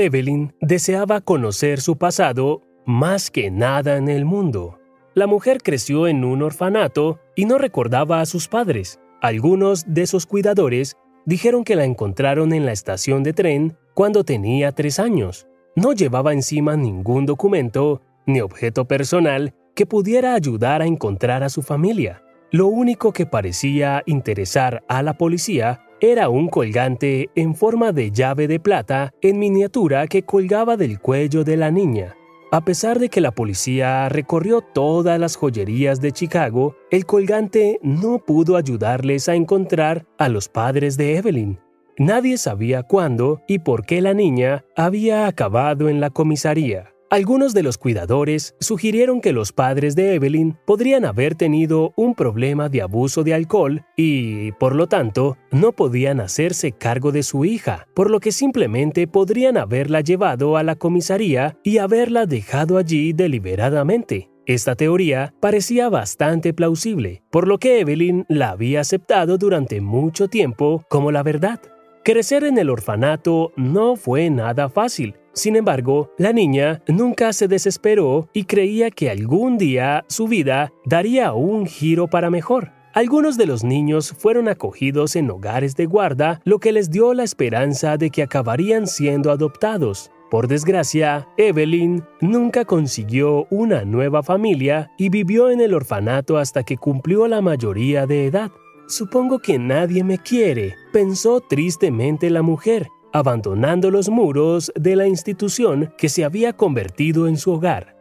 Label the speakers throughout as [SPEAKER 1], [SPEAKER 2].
[SPEAKER 1] Evelyn deseaba conocer su pasado más que nada en el mundo. La mujer creció en un orfanato y no recordaba a sus padres. Algunos de sus cuidadores dijeron que la encontraron en la estación de tren cuando tenía 3 años. No llevaba encima ningún documento ni objeto personal que pudiera ayudar a encontrar a su familia. Lo único que parecía interesar a la policía era un colgante en forma de llave de plata en miniatura que colgaba del cuello de la niña. A pesar de que la policía recorrió todas las joyerías de Chicago, el colgante no pudo ayudarles a encontrar a los padres de Evelyn. Nadie sabía cuándo y por qué la niña había acabado en la comisaría. Algunos de los cuidadores sugirieron que los padres de Evelyn podrían haber tenido un problema de abuso de alcohol y, por lo tanto, no podían hacerse cargo de su hija, por lo que simplemente podrían haberla llevado a la comisaría y haberla dejado allí deliberadamente. Esta teoría parecía bastante plausible, por lo que Evelyn la había aceptado durante mucho tiempo como la verdad. Crecer en el orfanato no fue nada fácil. Sin embargo, la niña nunca se desesperó y creía que algún día su vida daría un giro para mejor. Algunos de los niños fueron acogidos en hogares de guarda, lo que les dio la esperanza de que acabarían siendo adoptados. Por desgracia, Evelyn nunca consiguió una nueva familia y vivió en el orfanato hasta que cumplió la mayoría de edad. «Supongo que nadie me quiere», pensó tristemente la mujer, abandonando los muros de la institución que se había convertido en su hogar.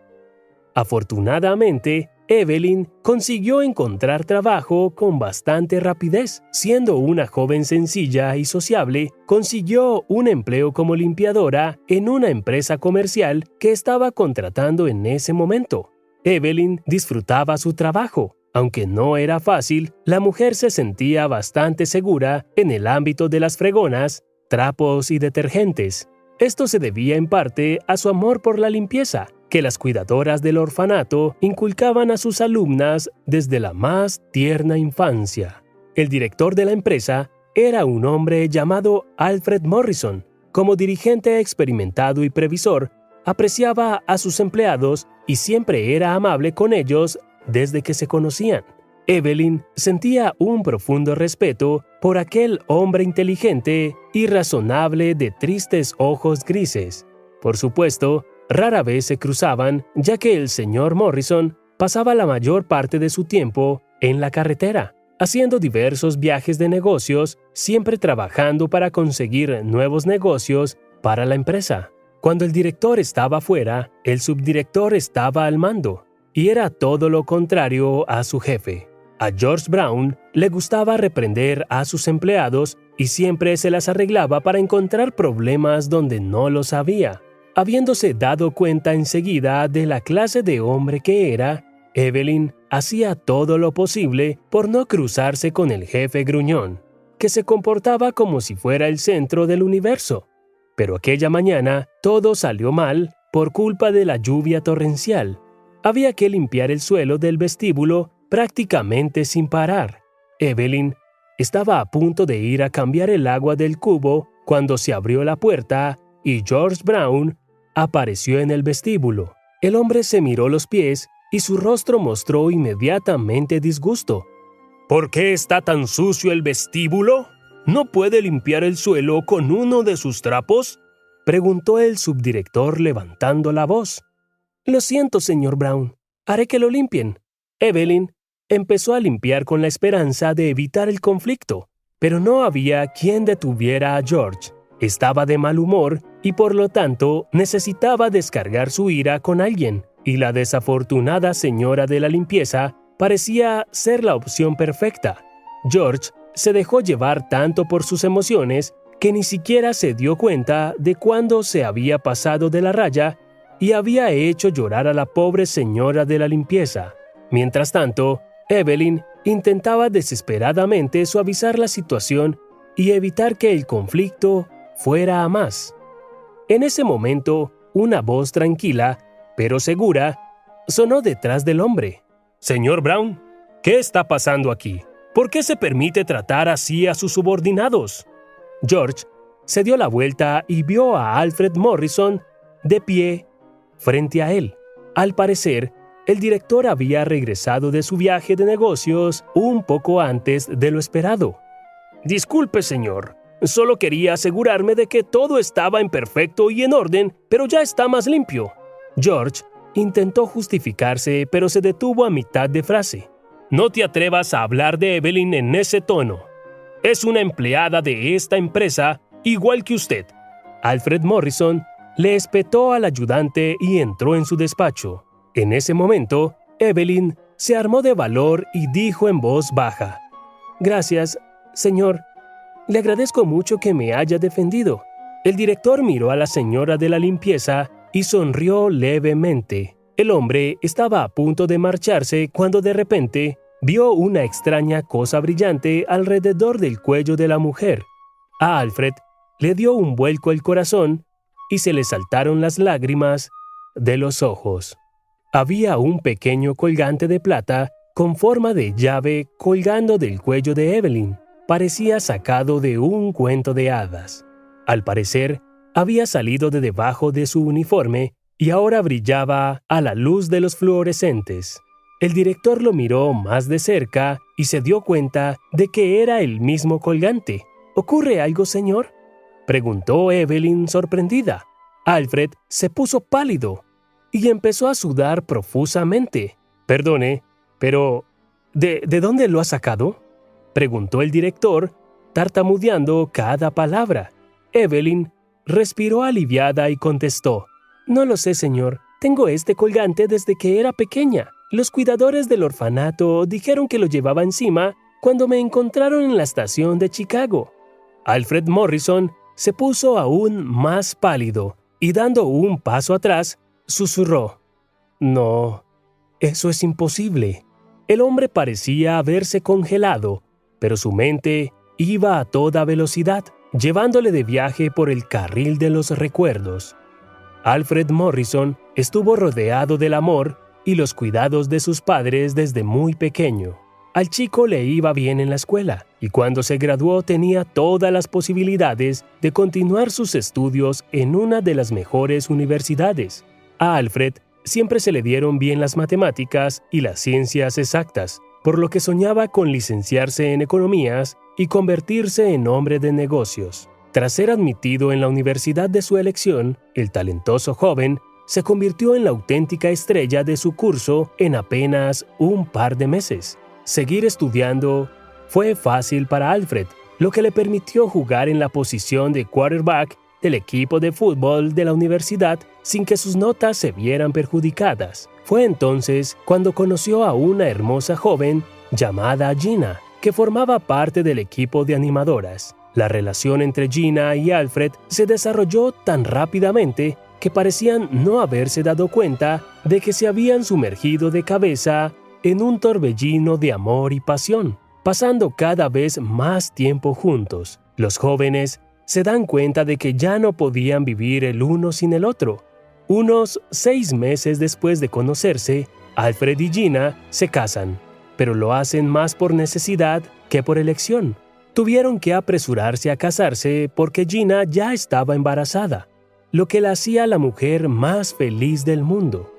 [SPEAKER 1] Afortunadamente, Evelyn consiguió encontrar trabajo con bastante rapidez. Siendo una joven sencilla y sociable, consiguió un empleo como limpiadora en una empresa comercial que estaba contratando en ese momento. Evelyn disfrutaba su trabajo. Aunque no era fácil, la mujer se sentía bastante segura en el ámbito de las fregonas, trapos y detergentes. Esto se debía en parte a su amor por la limpieza, que las cuidadoras del orfanato inculcaban a sus alumnas desde la más tierna infancia. El director de la empresa era un hombre llamado Alfred Morrison. Como dirigente experimentado y previsor, apreciaba a sus empleados y siempre era amable con ellos desde que se conocían. Evelyn sentía un profundo respeto por aquel hombre inteligente y razonable de tristes ojos grises. Por supuesto, rara vez se cruzaban, ya que el señor Morrison pasaba la mayor parte de su tiempo en la carretera, haciendo diversos viajes de negocios, siempre trabajando para conseguir nuevos negocios para la empresa. Cuando el director estaba fuera, el subdirector estaba al mando, y era todo lo contrario a su jefe. A George Brown le gustaba reprender a sus empleados y siempre se las arreglaba para encontrar problemas donde no los había. Habiéndose dado cuenta enseguida de la clase de hombre que era, Evelyn hacía todo lo posible por no cruzarse con el jefe gruñón, que se comportaba como si fuera el centro del universo. Pero aquella mañana todo salió mal por culpa de la lluvia torrencial. Había que limpiar el suelo del vestíbulo prácticamente sin parar. Evelyn estaba a punto de ir a cambiar el agua del cubo cuando se abrió la puerta y George Brown apareció en el vestíbulo. El hombre se miró los pies y su rostro mostró inmediatamente disgusto. ¿Por qué está tan sucio el vestíbulo? ¿No puede limpiar el suelo con uno de sus trapos?, preguntó el subdirector levantando la voz. Lo siento, señor Brown. Haré que lo limpien. Evelyn empezó a limpiar con la esperanza de evitar el conflicto, pero no había quien detuviera a George. Estaba de mal humor y por lo tanto necesitaba descargar su ira con alguien, y la desafortunada señora de la limpieza parecía ser la opción perfecta. George se dejó llevar tanto por sus emociones que ni siquiera se dio cuenta de cuándo se había pasado de la raya y había hecho llorar a la pobre señora de la limpieza. Mientras tanto, Evelyn intentaba desesperadamente suavizar la situación y evitar que el conflicto fuera a más. En ese momento, una voz tranquila, pero segura, sonó detrás del hombre. «Señor Brown, ¿qué está pasando aquí? ¿Por qué se permite tratar así a sus subordinados?» George se dio la vuelta y vio a Alfred Morrison de pie frente a él. Al parecer, el director había regresado de su viaje de negocios un poco antes de lo esperado. «Disculpe, señor. Solo quería asegurarme de que todo estaba en perfecto y en orden, pero ya está más limpio». George intentó justificarse, pero se detuvo a mitad de frase. «No te atrevas a hablar de Evelyn en ese tono. Es una empleada de esta empresa, igual que usted». Alfred Morrison le espetó al ayudante y entró en su despacho. En ese momento, Evelyn se armó de valor y dijo en voz baja: «Gracias, señor. Le agradezco mucho que me haya defendido». El director miró a la señora de la limpieza y sonrió levemente. El hombre estaba a punto de marcharse cuando de repente vio una extraña cosa brillante alrededor del cuello de la mujer. A Alfred le dio un vuelco el corazón y se le saltaron las lágrimas de los ojos. Había un pequeño colgante de plata con forma de llave colgando del cuello de Evelyn. Parecía sacado de un cuento de hadas. Al parecer, había salido de debajo de su uniforme y ahora brillaba a la luz de los fluorescentes. El director lo miró más de cerca y se dio cuenta de que era el mismo colgante. «¿Ocurre algo, señor?», preguntó Evelyn sorprendida. Alfred se puso pálido y empezó a sudar profusamente. «Perdone, pero ¿de dónde lo ha sacado?», preguntó el director, tartamudeando cada palabra. Evelyn respiró aliviada y contestó: «No lo sé, señor. Tengo este colgante desde que era pequeña. Los cuidadores del orfanato dijeron que lo llevaba encima cuando me encontraron en la estación de Chicago». Alfred Morrison se puso aún más pálido y, dando un paso atrás, susurró: «No, eso es imposible». El hombre parecía haberse congelado, pero su mente iba a toda velocidad, llevándole de viaje por el carril de los recuerdos. Alfred Morrison estuvo rodeado del amor y los cuidados de sus padres desde muy pequeño. Al chico le iba bien en la escuela y cuando se graduó tenía todas las posibilidades de continuar sus estudios en una de las mejores universidades. A Alfred siempre se le dieron bien las matemáticas y las ciencias exactas, por lo que soñaba con licenciarse en economías y convertirse en hombre de negocios. Tras ser admitido en la universidad de su elección, el talentoso joven se convirtió en la auténtica estrella de su curso en apenas un par de meses. Seguir estudiando fue fácil para Alfred, lo que le permitió jugar en la posición de quarterback del equipo de fútbol de la universidad sin que sus notas se vieran perjudicadas. Fue entonces cuando conoció a una hermosa joven llamada Gina, que formaba parte del equipo de animadoras. La relación entre Gina y Alfred se desarrolló tan rápidamente que parecían no haberse dado cuenta de que se habían sumergido de cabeza en un torbellino de amor y pasión, pasando cada vez más tiempo juntos. Los jóvenes se dan cuenta de que ya no podían vivir el uno sin el otro. Unos 6 meses después de conocerse, Alfred y Gina se casan, pero lo hacen más por necesidad que por elección. Tuvieron que apresurarse a casarse porque Gina ya estaba embarazada, lo que la hacía la mujer más feliz del mundo.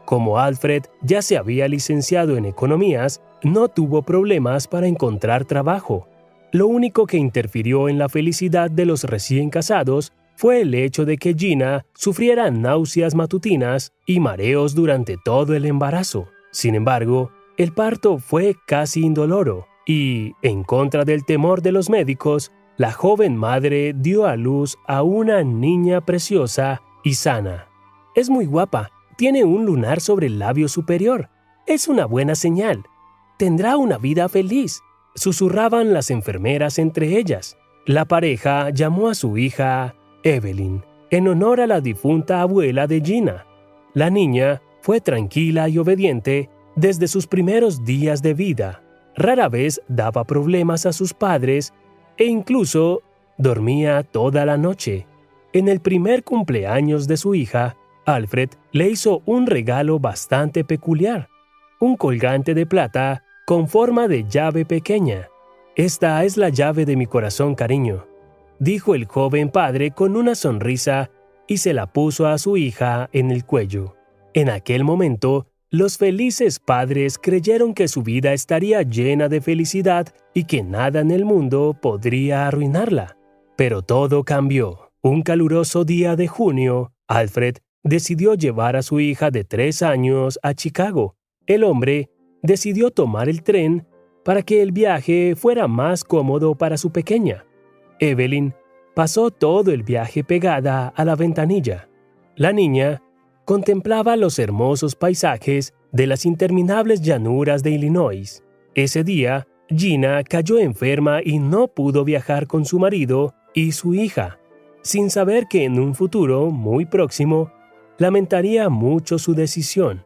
[SPEAKER 1] Como Alfred ya se había licenciado en economías, no tuvo problemas para encontrar trabajo. Lo único que interfirió en la felicidad de los recién casados fue el hecho de que Gina sufriera náuseas matutinas y mareos durante todo el embarazo. Sin embargo, el parto fue casi indoloro y, en contra del temor de los médicos, la joven madre dio a luz a una niña preciosa y sana. «Es muy guapa. Tiene un lunar sobre el labio superior. Es una buena señal. Tendrá una vida feliz», susurraban las enfermeras entre ellas. La pareja llamó a su hija Evelyn, en honor a la difunta abuela de Gina. La niña fue tranquila y obediente desde sus primeros días de vida. Rara vez daba problemas a sus padres e incluso dormía toda la noche. En el primer cumpleaños de su hija, Alfred le hizo un regalo bastante peculiar, un colgante de plata con forma de llave pequeña. «Esta es la llave de mi corazón, cariño. dijo el joven padre con una sonrisa y se la puso a su hija en el cuello. En aquel momento, los felices padres creyeron que su vida estaría llena de felicidad y que nada en el mundo podría arruinarla. Pero todo cambió. Un caluroso día de junio, Alfred decidió llevar a su hija de 3 años a Chicago. El hombre decidió tomar el tren para que el viaje fuera más cómodo para su pequeña. Evelyn pasó todo el viaje pegada a la ventanilla. La niña contemplaba los hermosos paisajes de las interminables llanuras de Illinois. Ese día, Gina cayó enferma y no pudo viajar con su marido y su hija, sin saber que en un futuro muy próximo lamentaría mucho su decisión,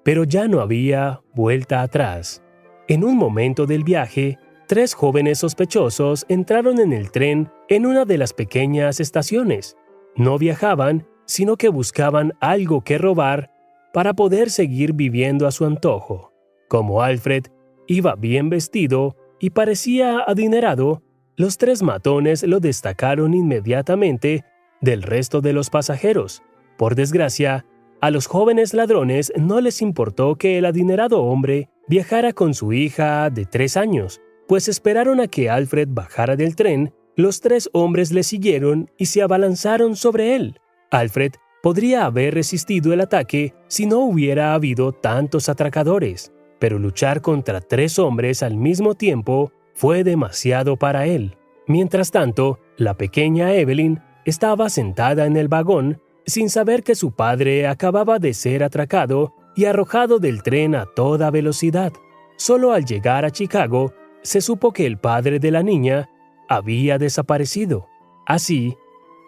[SPEAKER 1] pero ya no había vuelta atrás. En un momento del viaje, 3 jóvenes sospechosos entraron en el tren en una de las pequeñas estaciones. No viajaban, sino que buscaban algo que robar para poder seguir viviendo a su antojo. Como Alfred iba bien vestido y parecía adinerado, los 3 matones lo destacaron inmediatamente del resto de los pasajeros. Por desgracia, a los jóvenes ladrones no les importó que el adinerado hombre viajara con su hija de 3 años, pues esperaron a que Alfred bajara del tren. Los 3 hombres le siguieron y se abalanzaron sobre él. Alfred podría haber resistido el ataque si no hubiera habido tantos atracadores, pero luchar contra 3 hombres al mismo tiempo fue demasiado para él. Mientras tanto, la pequeña Evelyn estaba sentada en el vagón sin saber que su padre acababa de ser atracado y arrojado del tren a toda velocidad. Solo al llegar a Chicago, se supo que el padre de la niña había desaparecido. Así,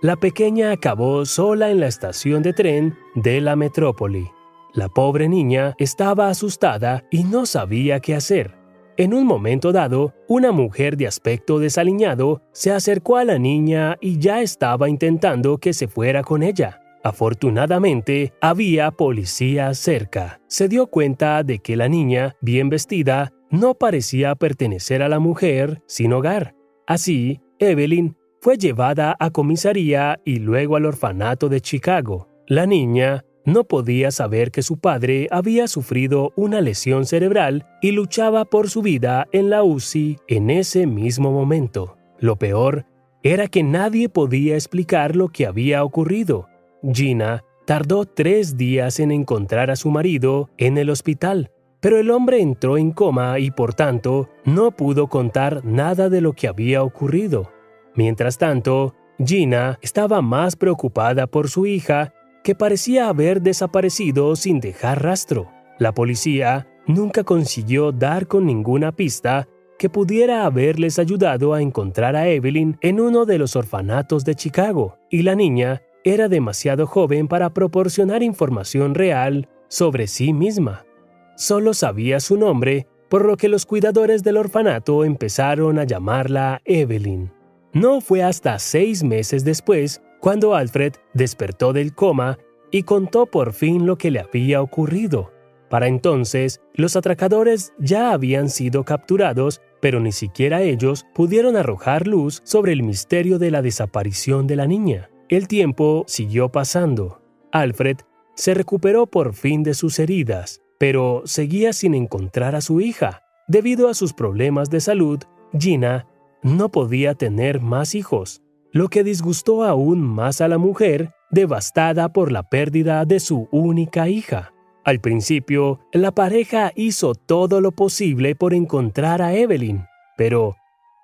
[SPEAKER 1] la pequeña acabó sola en la estación de tren de la metrópoli. La pobre niña estaba asustada y no sabía qué hacer. En un momento dado, una mujer de aspecto desaliñado se acercó a la niña y ya estaba intentando que se fuera con ella. Afortunadamente, había policías cerca. Se dio cuenta de que la niña, bien vestida, no parecía pertenecer a la mujer sin hogar. Así, Evelyn fue llevada a comisaría y luego al orfanato de Chicago. La niña no podía saber que su padre había sufrido una lesión cerebral y luchaba por su vida en la UCI en ese mismo momento. Lo peor era que nadie podía explicar lo que había ocurrido. Gina tardó 3 días en encontrar a su marido en el hospital, pero el hombre entró en coma y por tanto no pudo contar nada de lo que había ocurrido. Mientras tanto, Gina estaba más preocupada por su hija, que parecía haber desaparecido sin dejar rastro. La policía nunca consiguió dar con ninguna pista que pudiera haberles ayudado a encontrar a Evelyn en uno de los orfanatos de Chicago, y la niña era demasiado joven para proporcionar información real sobre sí misma. Solo sabía su nombre, por lo que los cuidadores del orfanato empezaron a llamarla Evelyn. No fue hasta 6 meses después cuando Alfred despertó del coma y contó por fin lo que le había ocurrido. Para entonces, los atracadores ya habían sido capturados, pero ni siquiera ellos pudieron arrojar luz sobre el misterio de la desaparición de la niña. El tiempo siguió pasando. Alfred se recuperó por fin de sus heridas, pero seguía sin encontrar a su hija. Debido a sus problemas de salud, Gina no podía tener más hijos, lo que disgustó aún más a la mujer, devastada por la pérdida de su única hija. Al principio, la pareja hizo todo lo posible por encontrar a Evelyn, pero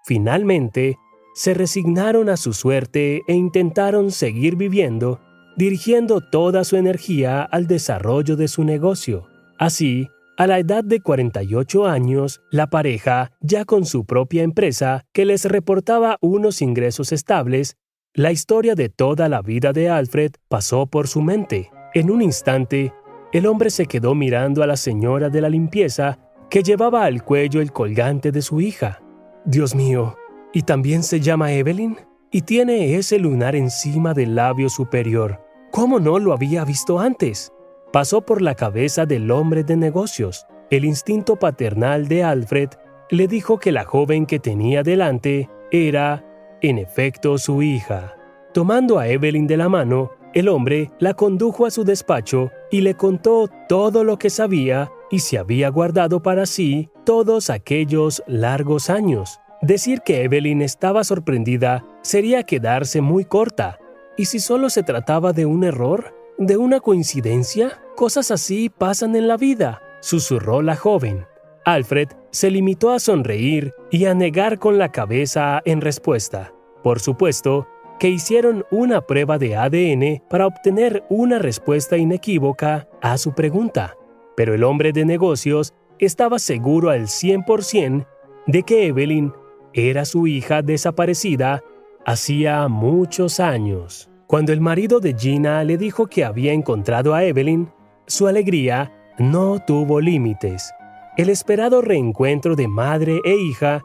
[SPEAKER 1] finalmente se resignaron a su suerte e intentaron seguir viviendo, dirigiendo toda su energía al desarrollo de su negocio. Así, a la edad de 48 años, la pareja, ya con su propia empresa que les reportaba unos ingresos estables, la historia de toda la vida de Alfred pasó por su mente. En un instante, el hombre se quedó mirando a la señora de la limpieza que llevaba al cuello el colgante de su hija. «Dios mío, ¿y también se llama Evelyn? Y tiene ese lunar encima del labio superior. ¿Cómo no lo había visto antes?». Pasó por la cabeza del hombre de negocios. El instinto paternal de Alfred le dijo que la joven que tenía delante era en efecto su hija. Tomando a Evelyn de la mano, el hombre la condujo a su despacho y le contó todo lo que sabía y se había guardado para sí todos aquellos largos años. Decir que Evelyn estaba sorprendida sería quedarse muy corta. ¿Y si solo se trataba de un error? ¿De una coincidencia? Cosas así pasan en la vida, susurró la joven. Alfred se limitó a sonreír y a negar con la cabeza en respuesta. Por supuesto que hicieron una prueba de ADN para obtener una respuesta inequívoca a su pregunta, pero el hombre de negocios estaba seguro al 100% de que Evelyn era su hija desaparecida hacía muchos años. Cuando el marido de Gina le dijo que había encontrado a Evelyn, su alegría no tuvo límites. El esperado reencuentro de madre e hija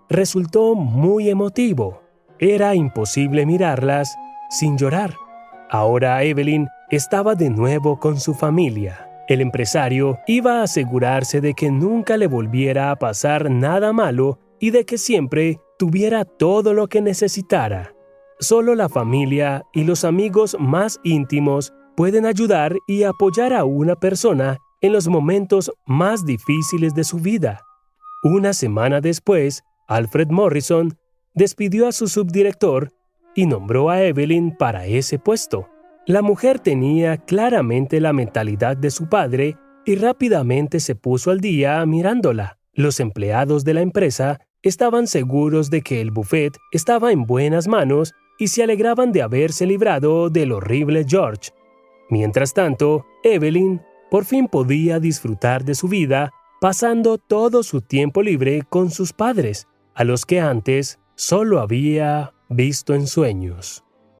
[SPEAKER 1] resultó muy emotivo. Era imposible mirarlas sin llorar. Ahora Evelyn estaba de nuevo con su familia. El empresario iba a asegurarse de que nunca le volviera a pasar nada malo y de que siempre tuviera todo lo que necesitara. Solo la familia y los amigos más íntimos pueden ayudar y apoyar a una persona en los momentos más difíciles de su vida. Una semana después, Alfred Morrison despidió a su subdirector y nombró a Evelyn para ese puesto. La mujer tenía claramente la mentalidad de su padre y rápidamente se puso al día mirándola. Los empleados de la empresa estaban seguros de que el buffet estaba en buenas manos y se alegraban de haberse librado del horrible George. Mientras tanto, Evelyn por fin podía disfrutar de su vida, pasando todo su tiempo libre con sus padres, a los que antes solo había visto en sueños.